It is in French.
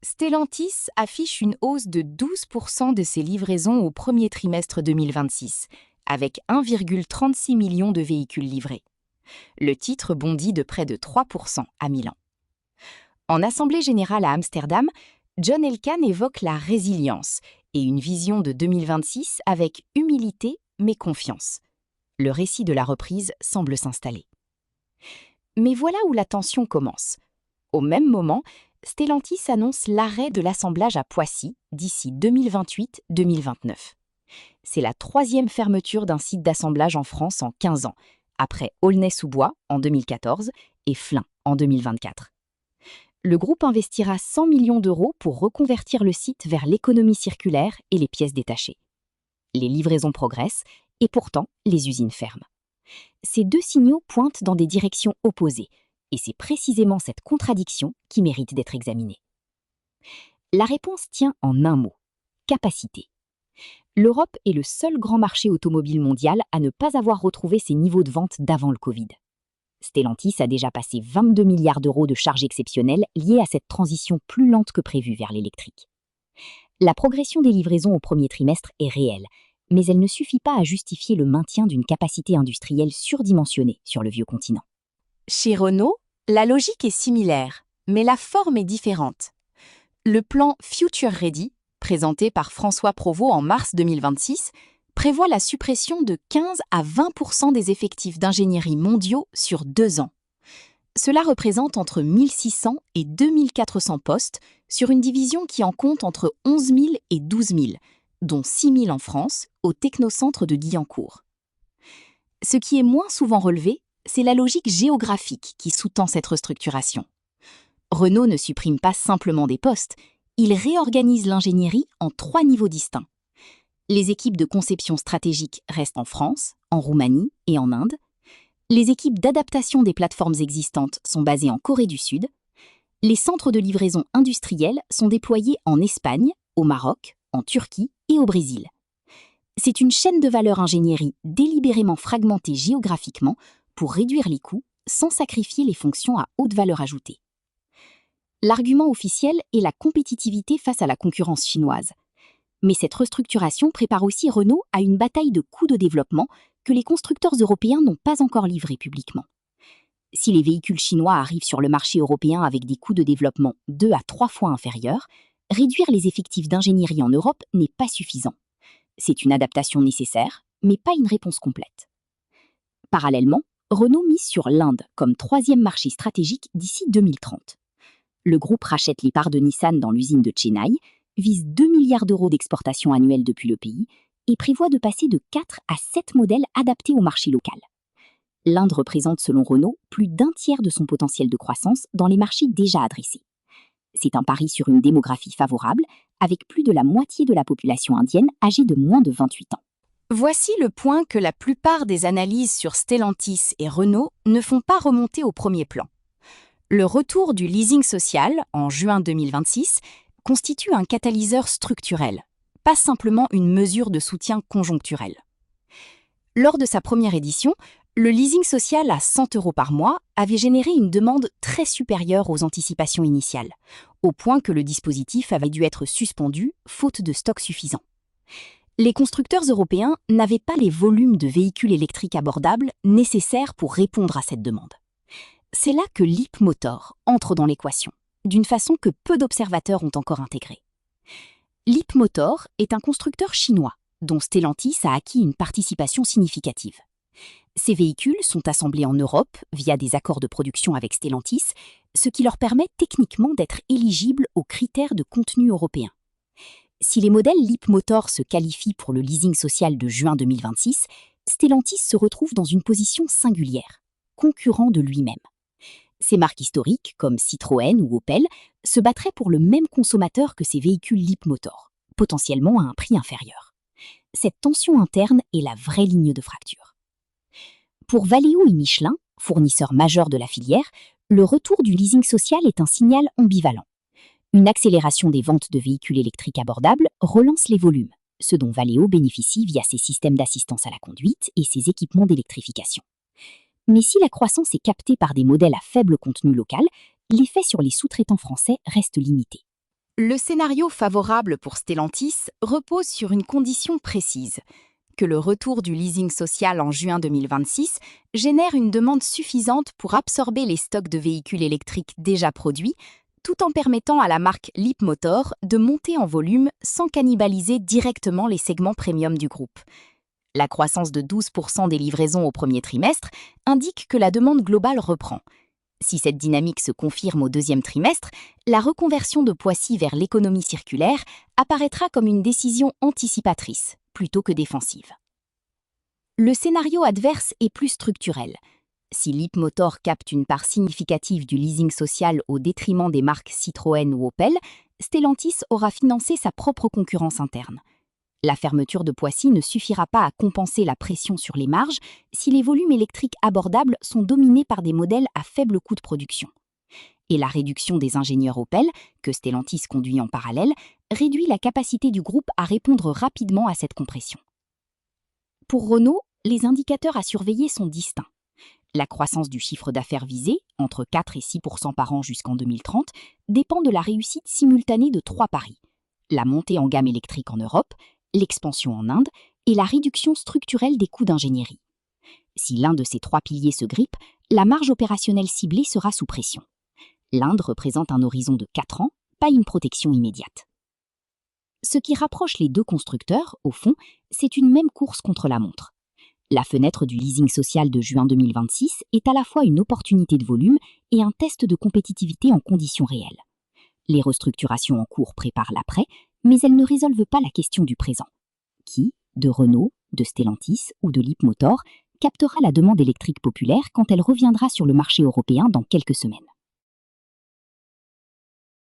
Stellantis affiche une hausse de 12% de ses livraisons au premier trimestre 2026, avec 1,36 million de véhicules livrés. Le titre bondit de près de 3% à Milan. En assemblée générale à Amsterdam, John Elkann évoque la résilience et une vision de 2026 avec humilité mais confiance. Le récit de la reprise semble s'installer. Mais voilà où la tension commence. Au même moment, Stellantis annonce l'arrêt de l'assemblage à Poissy d'ici 2028-2029. C'est la troisième fermeture d'un site d'assemblage en France en 15 ans, après Aulnay-sous-Bois en 2014 et Flins en 2024. Le groupe investira 100 millions d'euros pour reconvertir le site vers l'économie circulaire et les pièces détachées. Les livraisons progressent et pourtant les usines ferment. Ces deux signaux pointent dans des directions opposées et c'est précisément cette contradiction qui mérite d'être examinée. La réponse tient en un mot: capacité. L'Europe est le seul grand marché automobile mondial à ne pas avoir retrouvé ses niveaux de vente d'avant le Covid. Stellantis a déjà passé 22 milliards d'euros de charges exceptionnelles liées à cette transition plus lente que prévue vers l'électrique. La progression des livraisons au premier trimestre est réelle, mais elle ne suffit pas à justifier le maintien d'une capacité industrielle surdimensionnée sur le vieux continent. Chez Renault, la logique est similaire, mais la forme est différente. Le plan Future Ready, présenté par François Provost en mars 2026, prévoit la suppression de 15 à 20% des effectifs d'ingénierie mondiaux sur 2 ans. Cela représente entre 1600 et 2400 postes sur une division qui en compte entre 11 000 et 12 000, dont 6 000 en France, au technocentre de Guyancourt. Ce qui est moins souvent relevé, c'est la logique géographique qui sous-tend cette restructuration. Renault ne supprime pas simplement des postes, il réorganise l'ingénierie en 3 niveaux distincts. Les équipes de conception stratégique restent en France, en Roumanie et en Inde. Les équipes d'adaptation des plateformes existantes sont basées en Corée du Sud. Les centres de livraison industriels sont déployés en Espagne, au Maroc, en Turquie et au Brésil. C'est une chaîne de valeur ingénierie délibérément fragmentée géographiquement pour réduire les coûts sans sacrifier les fonctions à haute valeur ajoutée. L'argument officiel est la compétitivité face à la concurrence chinoise. Mais cette restructuration prépare aussi Renault à une bataille de coûts de développement que les constructeurs européens n'ont pas encore livré publiquement. Si les véhicules chinois arrivent sur le marché européen avec des coûts de développement 2 à 3 fois inférieurs, réduire les effectifs d'ingénierie en Europe n'est pas suffisant. C'est une adaptation nécessaire, mais pas une réponse complète. Parallèlement, Renault mise sur l'Inde comme troisième marché stratégique d'ici 2030. Le groupe rachète les parts de Nissan dans l'usine de Chennai, vise 2 milliards d'euros d'exportation annuelle depuis le pays et prévoit de passer de 4 à 7 modèles adaptés au marché local. L'Inde représente selon Renault plus d'un tiers de son potentiel de croissance dans les marchés déjà adressés. C'est un pari sur une démographie favorable, avec plus de la moitié de la population indienne âgée de moins de 28 ans. Voici le point que la plupart des analyses sur Stellantis et Renault ne font pas remonter au premier plan. Le retour du leasing social, en juin 2026, constitue un catalyseur structurel, pas simplement une mesure de soutien conjoncturel. Lors de sa première édition, le leasing social à 100 € par mois avait généré une demande très supérieure aux anticipations initiales, au point que le dispositif avait dû être suspendu, faute de stock suffisant. Les constructeurs européens n'avaient pas les volumes de véhicules électriques abordables nécessaires pour répondre à cette demande. C'est là que Leapmotor entre dans l'équation, d'une façon que peu d'observateurs ont encore intégrée. Leapmotor est un constructeur chinois, dont Stellantis a acquis une participation significative. Ces véhicules sont assemblés en Europe via des accords de production avec Stellantis, ce qui leur permet techniquement d'être éligibles aux critères de contenu européens. Si les modèles Leapmotor se qualifient pour le leasing social de juin 2026, Stellantis se retrouve dans une position singulière, concurrent de lui-même. Ces marques historiques, comme Citroën ou Opel, se battraient pour le même consommateur que ces véhicules Leapmotor, potentiellement à un prix inférieur. Cette tension interne est la vraie ligne de fracture. Pour Valeo et Michelin, fournisseurs majeurs de la filière, le retour du leasing social est un signal ambivalent. Une accélération des ventes de véhicules électriques abordables relance les volumes, ce dont Valeo bénéficie via ses systèmes d'assistance à la conduite et ses équipements d'électrification. Mais si la croissance est captée par des modèles à faible contenu local, l'effet sur les sous-traitants français reste limité. Le scénario favorable pour Stellantis repose sur une condition précise, que le retour du leasing social en juin 2026 génère une demande suffisante pour absorber les stocks de véhicules électriques déjà produits, tout en permettant à la marque Leapmotor de monter en volume sans cannibaliser directement les segments premium du groupe. La croissance de 12% des livraisons au premier trimestre indique que la demande globale reprend. Si cette dynamique se confirme au deuxième trimestre, la reconversion de Poissy vers l'économie circulaire apparaîtra comme une décision anticipatrice, plutôt que défensive. Le scénario adverse est plus structurel. Si Leapmotor capte une part significative du leasing social au détriment des marques Citroën ou Opel, Stellantis aura financé sa propre concurrence interne. La fermeture de Poissy ne suffira pas à compenser la pression sur les marges si les volumes électriques abordables sont dominés par des modèles à faible coût de production. Et la réduction des ingénieurs Opel, que Stellantis conduit en parallèle, réduit la capacité du groupe à répondre rapidement à cette compression. Pour Renault, les indicateurs à surveiller sont distincts. La croissance du chiffre d'affaires visé, entre 4 et 6% par an jusqu'en 2030, dépend de la réussite simultanée de 3 paris: la montée en gamme électrique en Europe, l'expansion en Inde et la réduction structurelle des coûts d'ingénierie. Si l'un de ces 3 piliers se grippe, la marge opérationnelle ciblée sera sous pression. L'Inde représente un horizon de 4 ans, pas une protection immédiate. Ce qui rapproche les deux constructeurs, au fond, c'est une même course contre la montre. La fenêtre du leasing social de juin 2026 est à la fois une opportunité de volume et un test de compétitivité en conditions réelles. Les restructurations en cours préparent l'après, mais elles ne résolvent pas la question du présent. Qui, de Renault, de Stellantis ou de Leapmotor, captera la demande électrique populaire quand elle reviendra sur le marché européen dans quelques semaines?